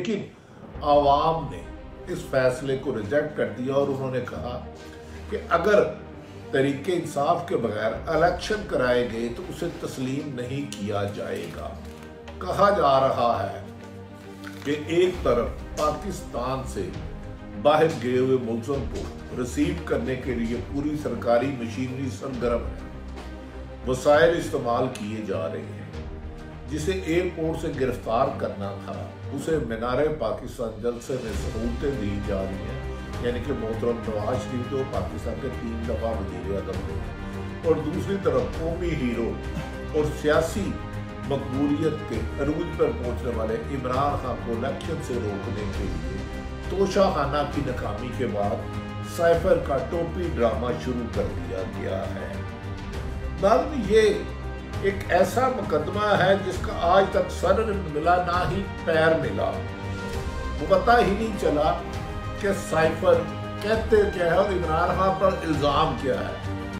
लेकिन आवाम ने इस फैसले को रिजेक्ट कर दिया और उन्होंने कहा कि अगर तरीके इंसाफ के बगैर इलेक्शन कराए गए तो उसे तस्लीम नहीं किया जाएगा। कहा जा रहा है कि एक तरफ पाकिस्तान से बाहर गए हुए मुलज़िम को रिसीव करने के लिए पूरी सरकारी मशीनरी सरगर्म है, वसाइल इस्तेमाल किए जा रहे हैं। जिसे एयरपोर्ट से गिरफ्तार करना था उसे मीनार पाकिस्तान जलसे में सहूलतें दी जा रही हैं, यानी कि मोहतरम नवाज शरीफ जो पाकिस्तान के 3 दफ़ा वज़ीर-ए-आज़म थे, और दूसरी तरफ कौमी हीरो और सियासी मकबूलियत के अरूज पर पहुंचने वाले इमरान खान को इलेक्शन से रोकने के लिए तोशाखाना की नाकामी के बाद साइफर का टोपी ड्रामा शुरू कर दिया गया है। नाज़रीन, ये एक ऐसा मुकदमा है जिसका आज तक सर मिला ना ही पैर मिला। वो पता ही नहीं चला कि साइफर कहते क्या है और इमरान खान पर इल्जाम क्या है।